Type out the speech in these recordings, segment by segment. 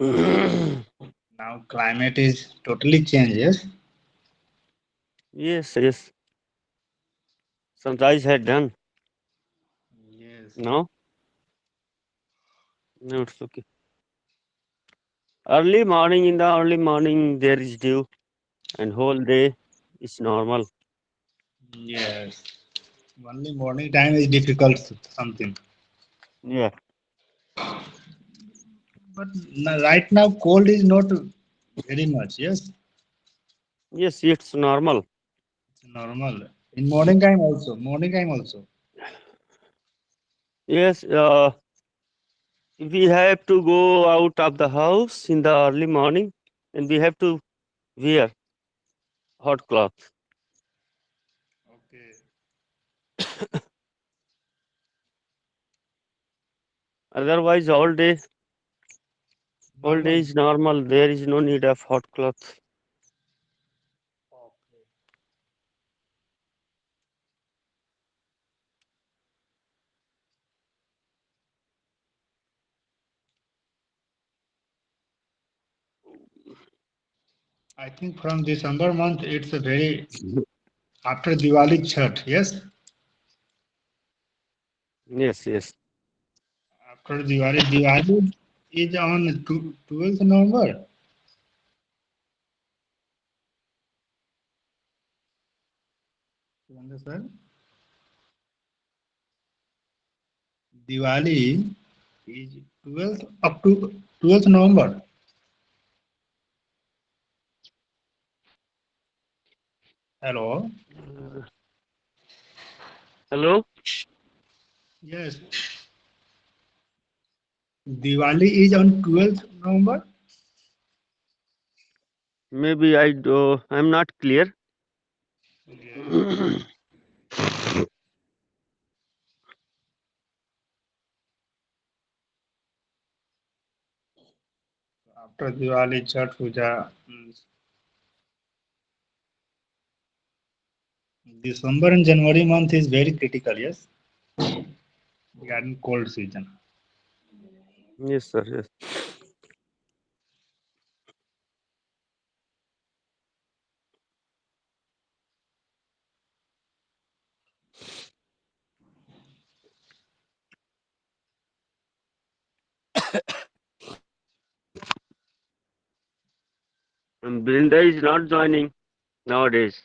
Now climate is totally changed. Yes. Yes, yes. Sunrise had done. Yes. No, no, it's okay. Early morning, in the early morning, there is dew, and whole day is normal. Yes. Only morning time is difficult. Something. Yeah. But right now cold is not very much. Yes. Yes, it's normal. It's normal. In morning time also. Morning time also. Yes, we have to go out of the house in the early morning, and we have to wear hot cloth. Okay. Otherwise, all day Normal. is normal. There is no need of hot cloth. Okay. I think from December month it's a very after Diwali Chhat. Yes. Yes, yes. After Diwali is on 12th November. You understand? Diwali is 12th up to 12th November. Hello. Uh, Hello. Yes. Diwali is on 12th November. Maybe I do. I'm not clear. Yes. After Diwali Chhat Puja, December and January month is very critical. Yes. Regarding cold season. Yes, sir. Yes. And Brinda is not joining nowadays.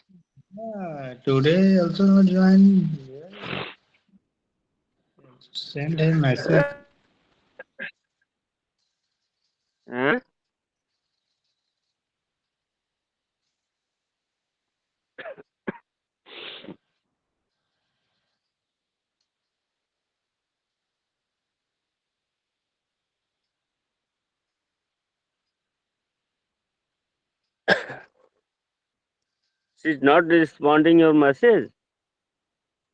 Today also not join. Send him message. Huh? She's not responding your message.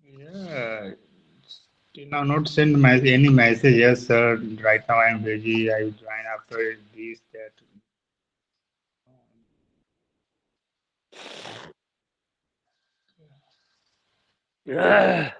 Yeah. Till now not send any message. Yes, sir. Right now I am busy. I will join after this that. Ah,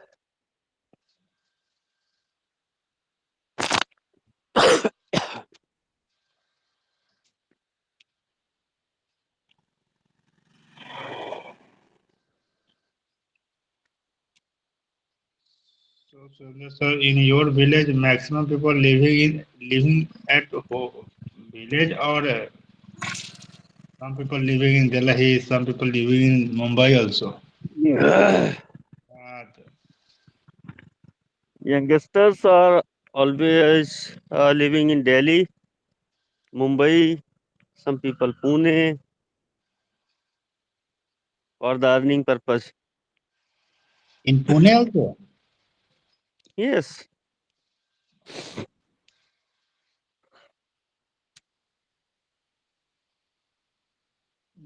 So in your village, maximum people living at village or some people living in Delhi, some people living in Mumbai also. ah. Uh, Youngsters are always living in Delhi, Mumbai, some people Pune for the earning purpose. in Pune also. Yes,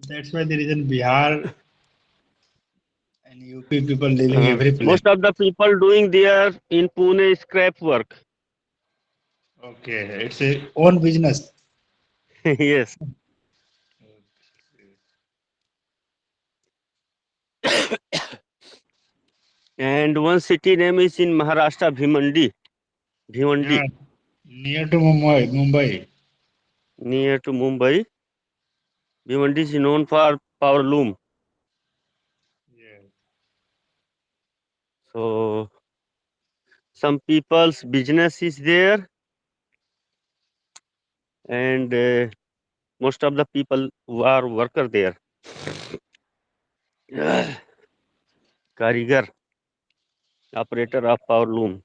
That's why there is in Bihar and UP people living every place. most of the people doing there in Pune scrap work. Okay, it's a own business. Yes, and one city name is in Maharashtra, Bhimandi. Bhimandi. Yeah, near to Mumbai. Mumbai. near to Mumbai. Bhiwandi is known for power loom. Yes. So some people's business is there, and most of the people who are worker there. Karigar, operator of power loom.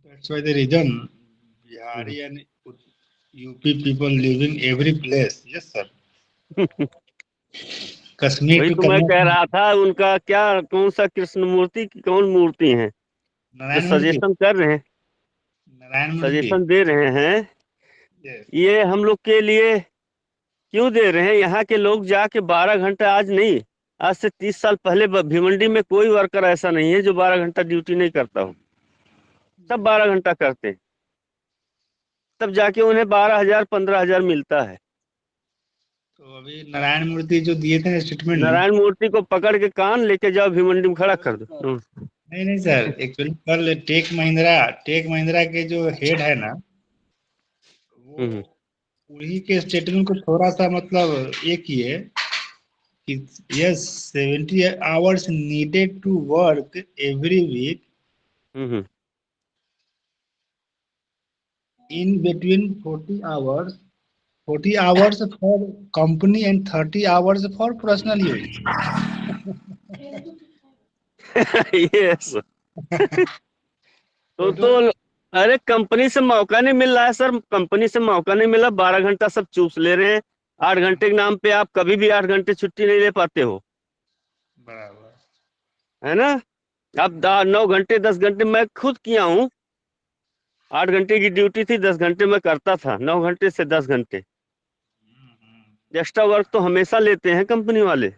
That's why the reason Bihari and UP people living every place. Yes, sir. Kashmir वही to तो मैं कह Kanyakumari. रहा था, उनका क्या, कौन सा कृष्ण मूर्ति की कौन मूर्ति है जो Narayan Murthy. सजेशन कर रहे हैं, Narayan Murthy. सजेशन दे रहे हैं? Yes. ये हम लोग के लिए क्यों दे रहे हैं? यहाँ के लोग जाके 12 घंटा, आज नहीं, आज से 30 साल पहले भिवंडी में कोई वर्कर ऐसा नहीं है जो 12 घंटा ड्यूटी नहीं करता हो। सब 12 घंटा करते हैं, तब जाके उन्हें 12,000 15,000 मिलता है। तो अभी नारायण मूर्ति जो दिए थे स्टेटमेंट में, नारायण मूर्ति को पकड़ के कान लेके जाओ, भिवंडी में खड़ा कर दो। नहीं नहीं सर, एक्चुअली कल टेक महिंद्रा के जो हेड है ना, वो हम्म, उन्हीं के स्टेटमेंट को थोड़ा सा मतलब ये किए कि yes 70 hours needed to work every week hmm, in between 40 hours for company and 30 hours for personal use. Yes. तो टोटल अरे कंपनी से मौका नहीं मिल रहा है सर, कंपनी से मौका नहीं मिला, 12 घंटा सब चूस ले रहे हैं। 8 घंटे के नाम पे आप कभी भी 8 घंटे छुट्टी नहीं ले पाते हो, बराबर। है ना? अब 9 घंटे 10 घंटे मैं खुद किया हूँ। 8 घंटे की ड्यूटी थी, 10 घंटे में करता था, 9 घंटे से 10 घंटे। एक्स्ट्रा वर्क तो हमेशा लेते हैं कंपनी वाले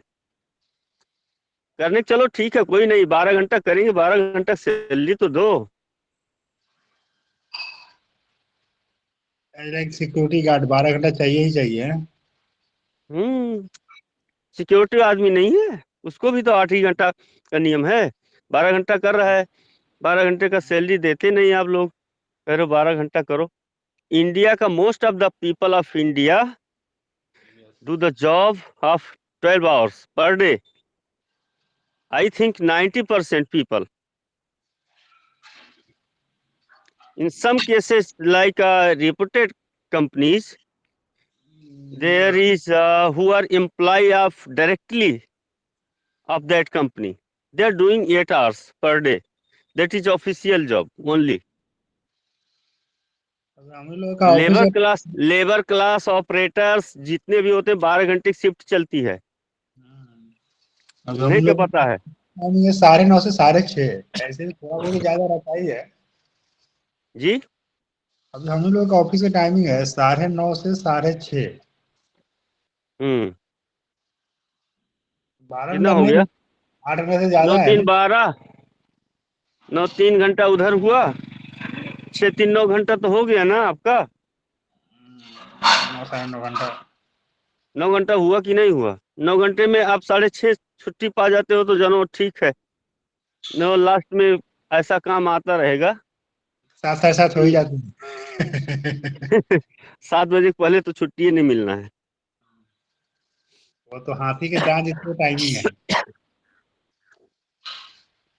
करने। चलो ठीक है, कोई नहीं, 12 घंटा करेंगे, 12 घंटा सैलरी तो दो। लाइक सिक्योरिटी गार्ड 12 घंटा चाहिए ही चाहिए। सिक्योरिटी आदमी नहीं है, उसको भी तो 8 ही घंटा का नियम है। 12 घंटा कर रहा है, 12 घंटे का सैलरी देते नहीं आप लोग, कह रहे हो 12 घंटा करो। इंडिया का most of the people of India do the job of 12 hours per day. I think 90% people. In some cases, like reputed companies, there is who are employee of directly of that company. They are doing 8 hours per day. That is official job only. हम लोग का office labour class operators जितने भी होते हैं 12 घंटे की shift चलती है, अब हम उन्हें क्या लोग पता है। ये 9:30 से 6:30, ऐसे भी थोड़ा बहुत ज्यादा रहता ही है। जी, अभी हम लोग का ऑफिस का टाइमिंग है 9:30 से 6:30। 12 कितना घंटा हो गया? नहीं, 8 घंटे से 9 ज्यादा है 3 ना। 12, 9 3 घंटा उधर हुआ, 6 3 9 घंटा तो हो गया ना आपका। 9 साढ़े 9 घंटा। 9 घंटा हुआ कि नहीं हुआ? 9 घंटे में आप 6:30 छुट्टी पा जाते हो तो जानो ठीक है। नो, लास्ट में ऐसा काम आता रहेगा 7 साढ़े 7 हो ही कि जाती है। 7 बजे पहले तो छुट्टी ही नहीं मिलना है। वो तो हाथी के दांत जितने टाइमिंग है।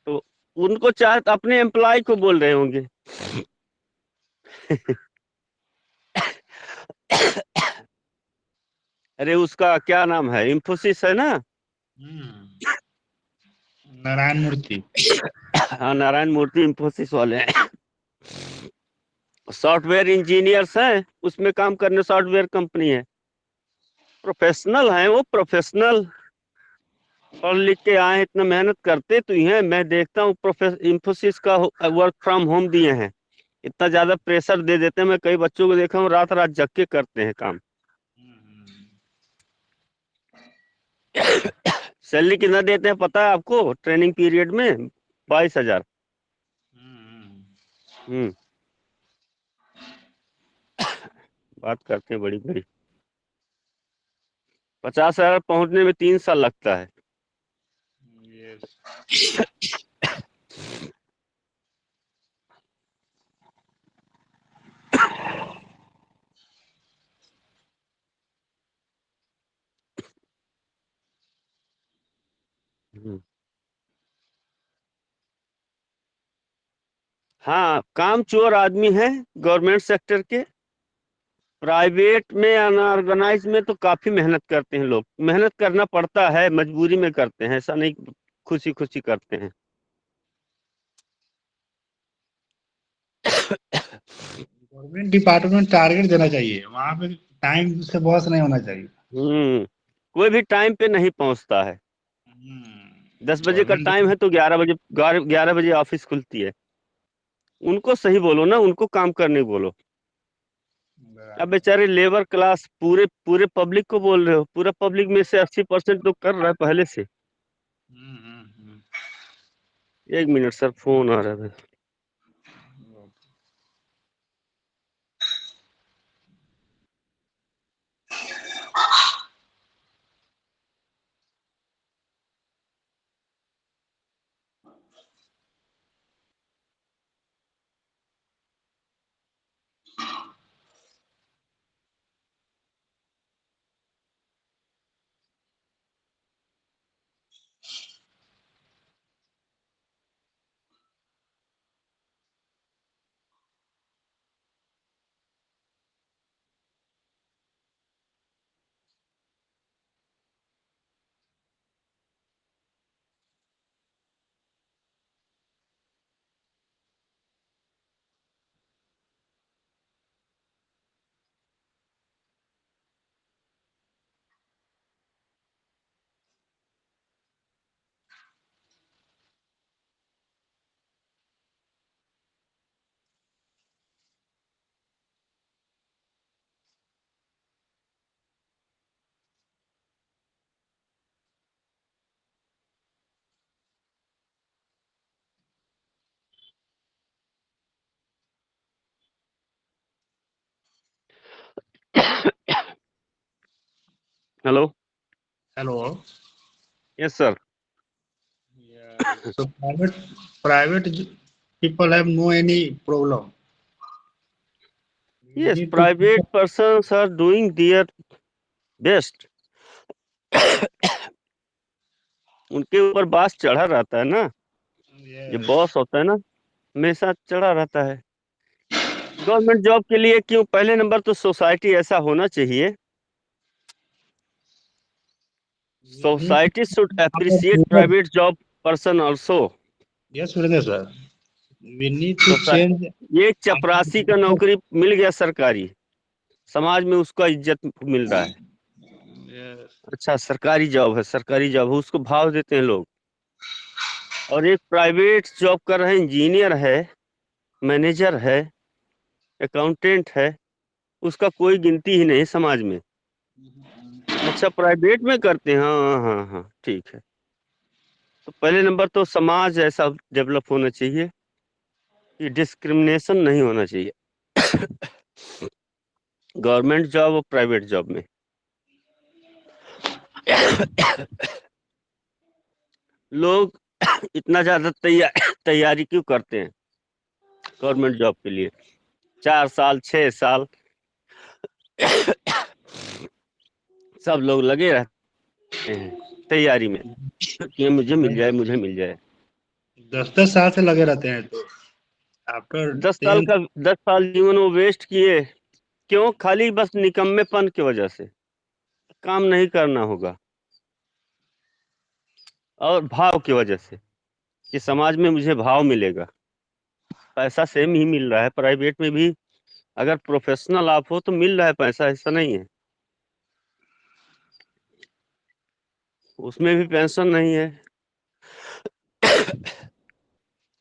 तो उनको चाहे तो अपने एम्प्लॉय को बोल रहे होंगे। अरे उसका क्या नाम है, इंफोसिस है ना? नारायण मूर्ति। हाँ, नारायण मूर्ति इंफोसिस वाले हैं। सॉफ्टवेयर इंजीनियर्स हैं उसमें काम करने, सॉफ्टवेयर कंपनी है, प्रोफेशनल हैं वो, प्रोफेशनल पढ़ लिख के आए, इतना मेहनत करते तो ही हैं। मैं देखता हूँ इंफोसिस का वर्क फ्रॉम होम दिए हैं, इतना ज्यादा प्रेशर दे देते हैं। मैं कई बच्चों को देखा हूँ रात रात जग के करते हैं काम। सैलरी कितना देते हैं पता है आपको ट्रेनिंग पीरियड में? 22,000। हम्म बात करते हैं बड़ी बड़ी। 50,000 पहुंचने में 3 साल लगता है। Yes. हाँ, काम चोर आदमी है गवर्नमेंट सेक्टर के। प्राइवेट में अनऑर्गेनाइज में तो काफी मेहनत करते हैं लोग। मेहनत करना पड़ता है, मजबूरी में करते हैं, ऐसा नहीं खुशी खुशी करते हैं। गवर्नमेंट डिपार्टमेंट टारगेट देना चाहिए, वहां पे टाइम से बॉस नहीं होना चाहिए। कोई भी टाइम पे नहीं पहुंचता है। 10 बजे का गवर्नमेंट टाइम है तो 11 बजे ऑफिस खुलती है। उनको सही बोलो ना, उनको काम करने बोलो। अब बेचारे लेबर क्लास पूरे पूरे पब्लिक को बोल रहे हो। पूरा पब्लिक में से 80% तो कर रहा है पहले से। 1 मिनट सर, फोन आ रहा है। Hello. Hello. Yes sir. So private people have no any problem. We yes, need to private persons are doing their best. उनके ऊपर बास चढ़ा रहता है ना। ये yes. बॉस होता है ना, हमेशा चढ़ा रहता है। गवर्नमेंट जॉब के लिए क्यों, पहले नंबर तो सोसाइटी ऐसा होना चाहिए। We need to society should our appreciate rural. Private job person also. Yes, Surendra sir. We need to change ये चपरासी का our नौकरी मिल गया सरकारी, समाज में उसका इज्जत मिल रहा है। yes. अच्छा, सरकारी जॉब है, सरकारी जॉब है, उसको भाव देते हैं लोग। और एक प्राइवेट जॉब कर रहे हैं, इंजीनियर है, मैनेजर है, अकाउंटेंट है, उसका कोई गिनती ही नहीं समाज में। अच्छा, प्राइवेट में करते हैं, हाँ हाँ हाँ, ठीक है। तो पहले नंबर तो समाज ऐसा डेवलप होना चाहिए कि डिस्क्रिमिनेशन नहीं होना चाहिए गवर्नमेंट जॉब और प्राइवेट जॉब में। लोग इतना ज्यादा तैयारी क्यों करते हैं गवर्नमेंट जॉब के लिए? 4 साल 6 साल सब लोग लगे रहते हैं तैयारी में कि मुझे मिल जाए, मुझे मिल जाए। 10 साल से लगे रहते हैं, तो आफ्टर 10th 10 साल जीवन वो वेस्ट किए क्यों? खाली बस निकम्मेपन की वजह से। काम नहीं करना होगा और भाव की वजह से कि समाज में मुझे भाव मिलेगा। पैसा सेम ही मिल रहा है प्राइवेट में भी। अगर प्रोफेशनल आप हो तो मिल रहा है पैसा, ऐसा नहीं है। उसमें भी पेंशन नहीं है,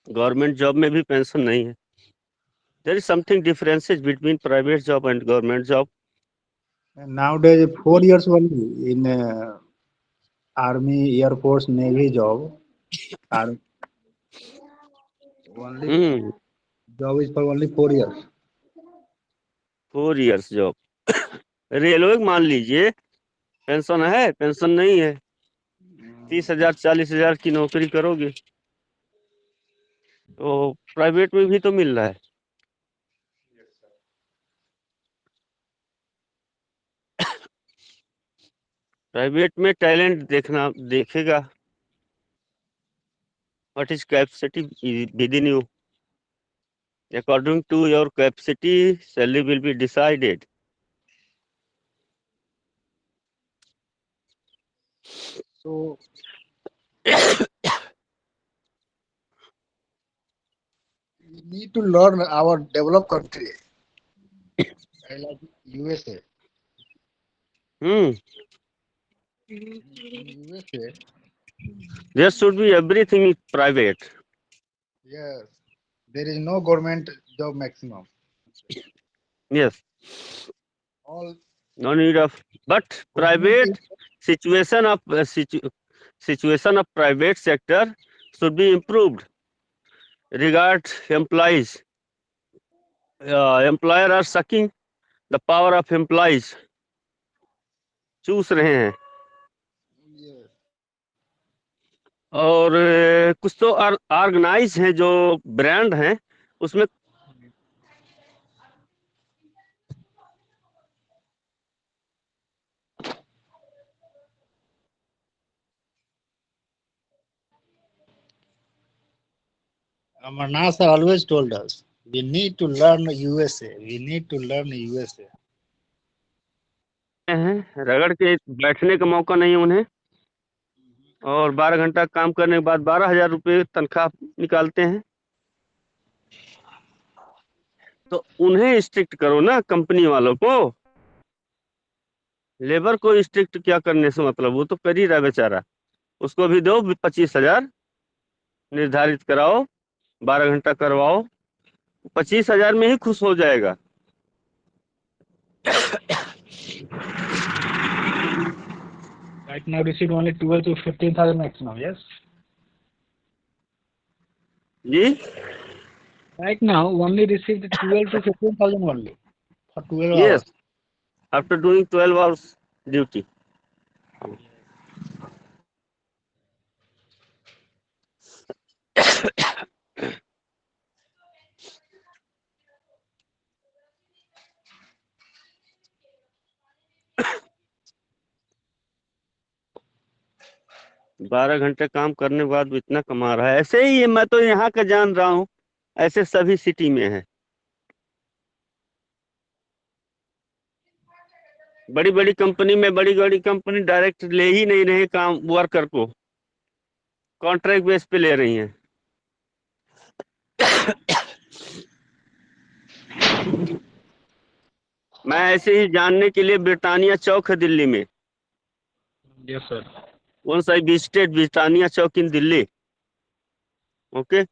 गवर्नमेंट जॉब में भी पेंशन नहीं है। There is something differences between private job and government job. nowadays 4 years only in army, air force, navy job. Ar- only hmm job is for only 4 years. 4 years job. Railway मान लीजिए, pension है, pension नहीं है। 30,000 40,000 की नौकरी करोगे तो private में भी तो मिल रहा है। प्राइवेट में टैलेंट देखेगा, what is capacity within you, according to your capacity salary will be decided. So we need to learn our developed country, like USA. In USA, there should be everything private. yes, there is no government job maximum. Yes, All no need of, but government private situation of situation of private sector should be improved. Regard employees, employer are sucking the power of employees, चूस रहे हैं। yes. और कुछ तो organise हैं जो brand हैं उसमें Amarnath sir always told us we need to learn USA. We need to learn USA. हैं, रगड़ के बैठने का मौका नहीं उन्हें, और 12 घंटा काम करने के बाद 12,000 रुपये तनख्वाह निकालते हैं। तो उन्हें स्ट्रिक्ट करो ना, कंपनी वालों को। लेबर को स्ट्रिक्ट क्या करने से मतलब, वो तो कर ही रहा है बेचारा, उसको भी दो 25,000 निर्धारित कराओ, 12 घंटा करवाओ, 25,000 में ही खुश हो जाएगा। Right now received only 12 to 15,000 maximum. Yes. Ji, Right now only received 12 to 15,000 only for 12 yes, hours. after doing 12 hours duty. बारह घंटे काम करने के बाद भी इतना कमा रहा है। ऐसे ही है, मैं तो यहाँ का जान रहा हूँ, ऐसे सभी सिटी में है। बड़ी बड़ी कंपनी डायरेक्ट ले ही नहीं रहे काम, वर्कर को कॉन्ट्रैक्ट बेस पे ले रही हैं। मैं ऐसे ही जानने के लिए, ब्रिटानिया चौक है दिल्ली में, Yes, sir. once I visited Britannia Chowk in Delhi. Okay,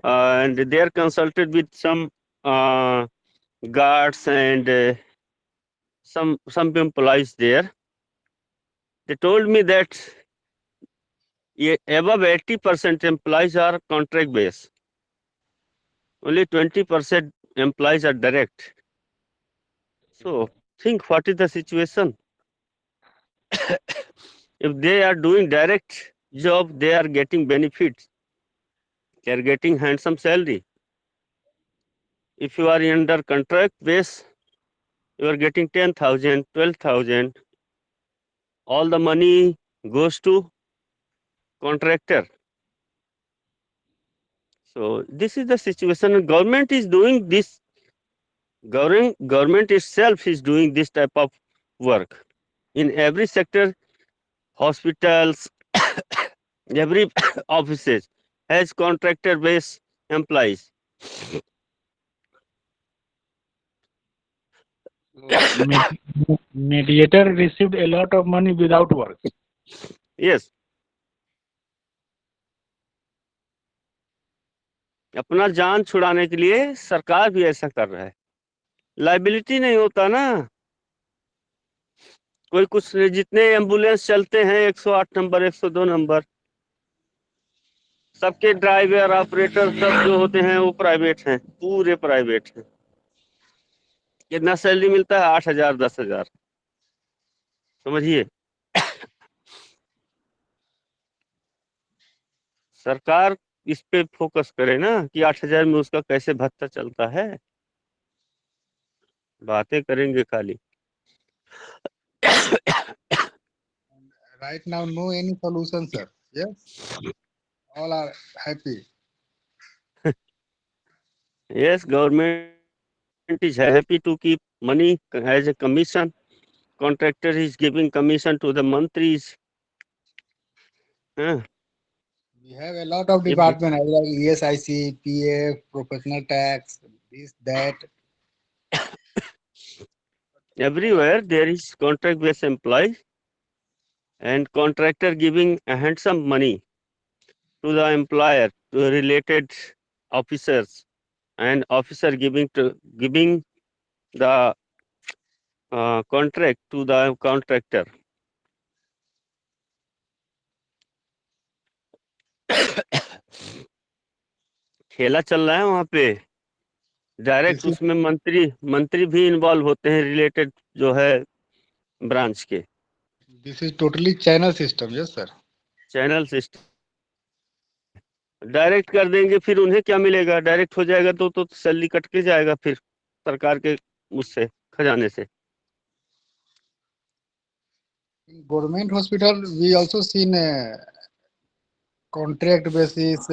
and they are consulted with some guards and some employees there. They told me that above 80% employees are contract based. Only 20% employees are direct. So think what is the situation. If they are doing direct job, they are getting benefits. They are getting handsome salary. If you are under contract base, you are getting 10,000, 12,000. All the money goes to contractor. So this is the situation. Government is doing this. Government itself is doing this type of work in every sector. Hospitals, every offices has contractor based employees. Mediator received a lot of money without work. Yes. अपना जान छुड़ाने के लिए सरकार भी ऐसा कर रहा है। लाइबिलिटी नहीं होता ना, कोई कुछ जितने एम्बुलेंस चलते हैं 108 नंबर 102 नंबर, सबके ड्राइवर ऑपरेटर सब जो होते हैं वो प्राइवेट हैं, पूरे प्राइवेट हैं। कितना सैलरी मिलता है? 8,000 10,000, समझिए। सरकार इस पे फोकस करे ना कि 8,000 में उसका कैसे भत्ता चलता है। बातें करेंगे खाली। Right now, no any solution, sir. Yes, all are happy. Yes, government is happy to keep money as a commission. Contractor is giving commission to the mantris. Huh? We have a lot of If department like ESIC, PF, professional tax, this, that. All are everywhere there is contract-based employee and contractor giving a handsome money to the employer, to the related officers, and officer giving the contract to the contractor. खेला चल रहा है वहां पे। Direct this is उसमें मंत्री मंत्री भी इन्वॉल्व होते हैं, रिलेटेड जो है ब्रांच के। this is totally China system. Yes, sir. Channel system direct कर देंगे, फिर उन्हें क्या मिलेगा? डायरेक्ट हो जाएगा तो सैलरी कट के जाएगा फिर सरकार के उससे, खजाने से। In government hospital, we also seen contract basis.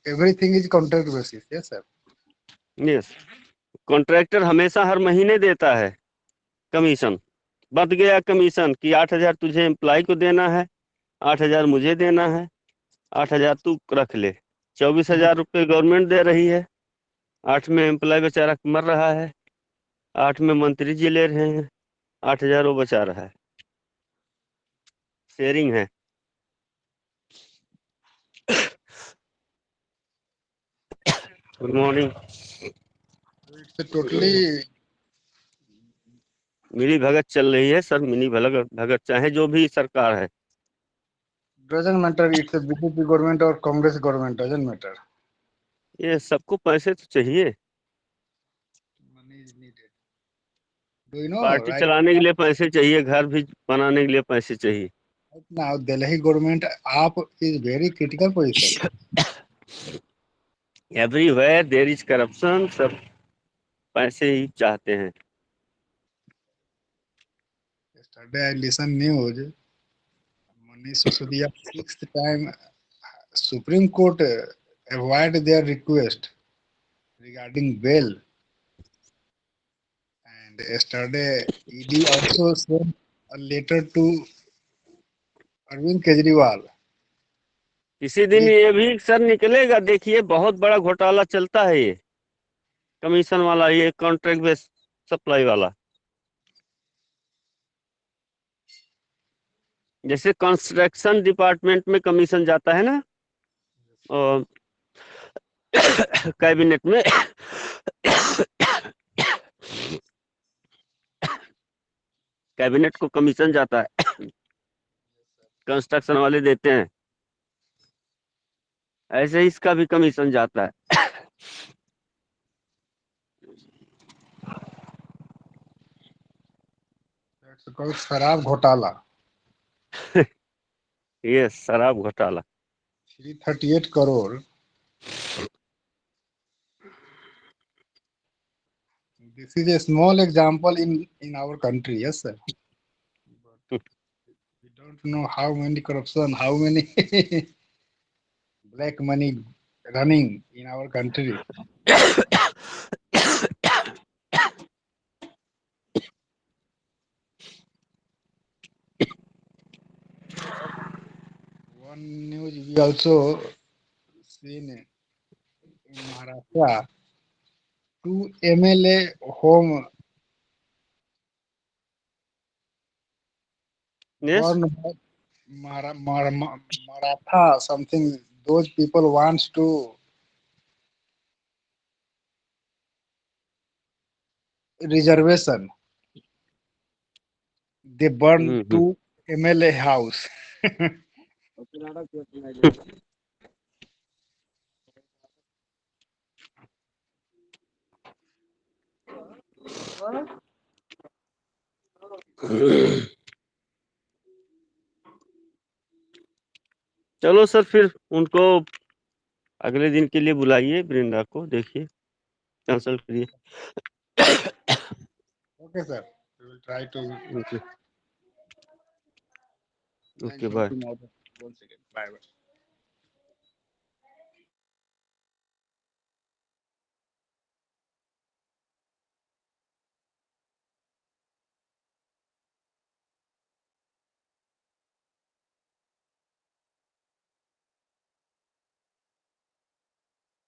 Everything is contract basis. Yes, sir. Yes, contractor हमेशा हर महीने देता है कमीशन। बंध गया कमीशन कि 8,000 तुझे एम्प्लॉय को देना है, 8,000 मुझे देना है, 8,000 तू रख ले। 24,000 रुपये गवर्नमेंट दे रही है, 8 में एम्प्लॉय बेचारा मर रहा है, 8 में मंत्री जी ले रहे हैं, 8,000 वो बचा रहा है। शेयरिंग है। Good morning. It's a totally मिली भगत चल रही है सर, मिली भगत भगत चाहे जो भी सरकार है। doesn't matter. It's a BJP government or Congress government. Doesn't matter. ये सबको पैसे तो चाहिए, Money is needed. Do you know party right चलाने के लिए पैसे चाहिए, घर भी बनाने के लिए पैसे चाहिए। now Delhi government up is very critical position. Everywhere there is corruption, सब पैसे ही चाहते हैं। Yesterday I listened news. Manish Sisodia sixth time Supreme Court avoid their request regarding bail. And yesterday ED also sent a letter to Arvind Kejriwal. किसी दिन ये भी sir निकलेगा, देखिए बहुत बड़ा घोटाला चलता है ये कमीशन वाला, ये कॉन्ट्रैक्ट बेस्ड सप्लाई वाला। जैसे कंस्ट्रक्शन डिपार्टमेंट में कमीशन जाता है ना, और कैबिनेट में कैबिनेट को कमीशन जाता है, कंस्ट्रक्शन वाले देते हैं, ऐसे ही इसका भी कमीशन जाता है। That's called Sharab Ghotala. ये शराब घोटाला। 338 crore. This is a small example in our country. Yes, sir. But we don't know how many corruption, how many black money running in our country. One news we also seen in Maharashtra, two MLA home yes, burned by Maratha something. Those people wants to reservation. They burned two MLA house. चलो sir, फिर उनको अगले दिन के लिए बुलाइए, वृंदा को, देखिए कंसल्ट करिए। Okay, sir. We will try to okay, thank okay, you bye. to know once again. Bye bye.